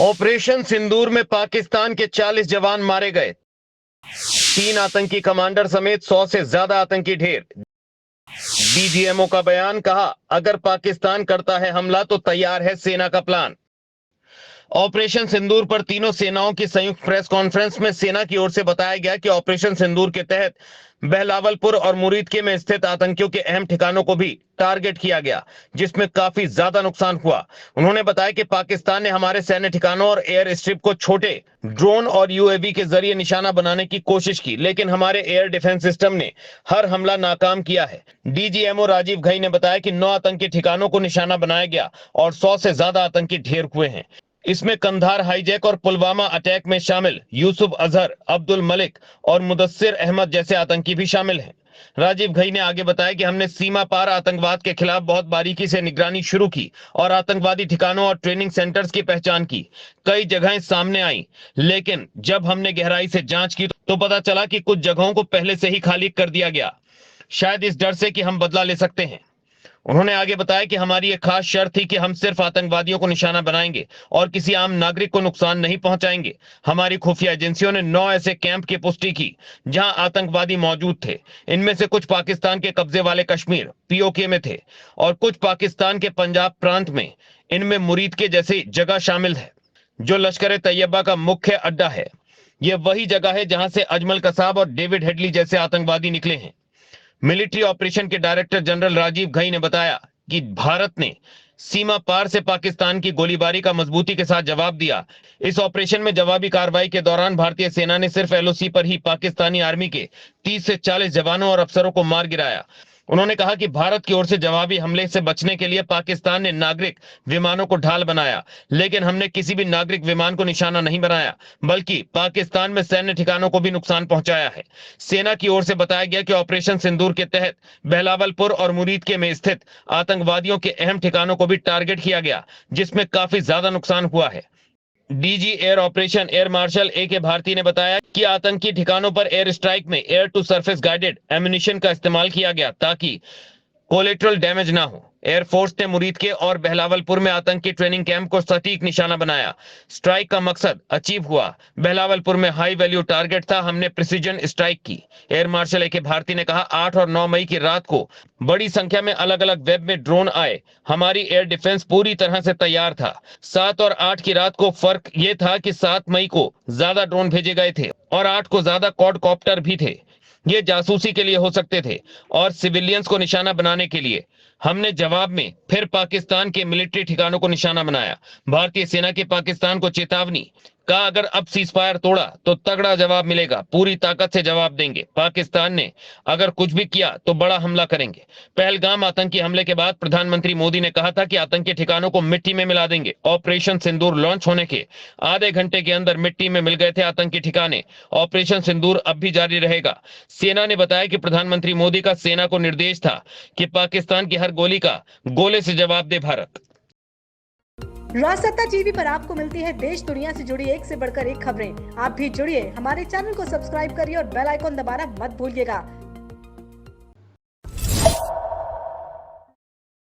Operation सिंदूर में पाकिस्तान के 40 जवान मारे गए। 3 आतंकी कमांडर समेत 100 से ज्यादा आतंकी ढेर। डीजीएमओ का बयान, कहा अगर पाकिस्तान करता है हमला तो तैयार है सेना का प्लान। ऑपरेशन सिंदूर पर तीनों सेनाओं की संयुक्त प्रेस कॉन्फ्रेंस में सेना की ओर से बताया गया कि ऑपरेशन सिंदूर के तहत बहलावलपुर और मुरीदके में स्थित आतंकियों के अहम ठिकानों को भी टारगेट किया गया, जिसमें काफी ज्यादा नुकसान हुआ। उन्होंने बताया कि पाकिस्तान ने हमारे सैन्य ठिकानों और एयर स्ट्रिप को छोटे ड्रोन और यूएवी के जरिए निशाना बनाने की कोशिश की, लेकिन हमारे एयर डिफेंस सिस्टम ने हर हमला नाकाम किया है। डीजीएमओ राजीव घई ने बताया कि 9 आतंकी ठिकानों को निशाना बनाया गया और 100 से ज्यादा आतंकी ढेर हुए हैं। इसमें कंधार हाईजैक और पुलवामा अटैक में शामिल यूसुफ अजहर, अब्दुल मलिक और मुदस्सिर अहमद जैसे आतंकी भी शामिल हैं। राजीव घई ने आगे बताया कि हमने सीमा पार आतंकवाद के खिलाफ बहुत बारीकी से निगरानी शुरू की और आतंकवादी ठिकानों और ट्रेनिंग सेंटर्स की पहचान की। कई जगहें सामने आई, लेकिन जब हमने गहराई से जांच की तो पता चला कि कुछ जगहों को पहले से ही खाली कर दिया गया, शायद इस डर से कि हम बदला ले सकते हैं। उन्होंने आगे बताया कि हमारी एक खास शर्त थी कि हम सिर्फ आतंकवादियों को निशाना बनाएंगे और किसी आम नागरिक को नुकसान नहीं पहुंचाएंगे। हमारी खुफिया एजेंसियों ने 9 ऐसे कैंप की पुष्टि की जहां आतंकवादी मौजूद थे। इनमें से कुछ पाकिस्तान के कब्जे वाले कश्मीर पीओके में थे और कुछ पाकिस्तान के पंजाब प्रांत में। इनमें मुरीद के जैसी जगह शामिल है जो लश्कर तैयबा का मुख्य अड्डा है। यह वही जगह है जहां से अजमल कसाब और डेविड हेडली जैसे आतंकवादी निकले हैं। मिलिट्री ऑपरेशन के डायरेक्टर जनरल राजीव घई ने बताया कि भारत ने सीमा पार से पाकिस्तान की गोलीबारी का मजबूती के साथ जवाब दिया। इस ऑपरेशन में जवाबी कार्रवाई के दौरान भारतीय सेना ने सिर्फ एलओसी पर ही पाकिस्तानी आर्मी के 30 से 40 जवानों और अफसरों को मार गिराया। उन्होंने कहा कि भारत की ओर से जवाबी हमले से बचने के लिए पाकिस्तान ने नागरिक विमानों को ढाल बनाया, लेकिन हमने किसी भी नागरिक विमान को निशाना नहीं बनाया, बल्कि पाकिस्तान में सैन्य ठिकानों को भी नुकसान पहुंचाया है। सेना की ओर से बताया गया कि ऑपरेशन सिंदूर के तहत बहलावलपुर और मुरीदके में स्थित आतंकवादियों के अहम ठिकानों को भी टारगेट किया गया, जिसमें काफी ज्यादा नुकसान हुआ है। DG air operation air marshal A K. Bharti ने बताया कि आतंकी ठिकानों पर एयर स्ट्राइक में air to surface guided ammunition का इस्तेमाल किया गया ताकि कोलेटरल डैमेज ना हो। एयरफोर्स ने मुरीदके और बहलावलपुर में आतंकी ट्रेनिंग कैंप को सटीक निशाना बनाया। स्ट्राइक का मकसद अचीव हुआ। बहलावलपुर में हाई वैल्यू टारगेट था, हमने प्रिसीजन स्ट्राइक की। Air marshal A K. भारती ने कहा 8 और 9 मई की रात को बड़ी संख्या में अलग अलग वेब में ड्रोन आए। हमारी एयर डिफेंस पूरी तरह से तैयार था। 7 और 8 की रात को फर्क ये था कि 7 मई को ज्यादा ड्रोन भेजे गए थे और 8 को ज्यादा क्वाडकॉप्टर भी थे। ये जासूसी के लिए हो सकते थे और सिविलियंस को निशाना बनाने के लिए। हमने जवाब में फिर पाकिस्तान के मिलिट्री ठिकानों को निशाना बनाया। भारतीय सेना की पाकिस्तान को चेतावनी, कहा अगर अब सीजफायर तोड़ा तो तगड़ा जवाब मिलेगा, पूरी ताकत से जवाब देंगे। पाकिस्तान ने अगर कुछ भी किया तो बड़ा हमला करेंगे। पहलगाम आतंकी हमले के बाद प्रधानमंत्री मोदी ने कहा था कि आतंकी ठिकानों को मिट्टी में मिला देंगे। ऑपरेशन सिंदूर लॉन्च होने के आधे घंटे के अंदर मिट्टी में मिल गए थे आतंकी ठिकाने। ऑपरेशन सिंदूर अब भी जारी रहेगा। सेना ने बताया कि प्रधानमंत्री मोदी का सेना को निर्देश था कि पाकिस्तान की हर गोली का गोले से जवाब दे भारत। राजसत्ता टीवी पर आपको मिलती है देश दुनिया से जुड़ी एक से बढ़कर एक खबरें। आप भी जुड़िए, हमारे चैनल को सब्सक्राइब करिए और बेल आइकॉन दबाना मत भूलिएगा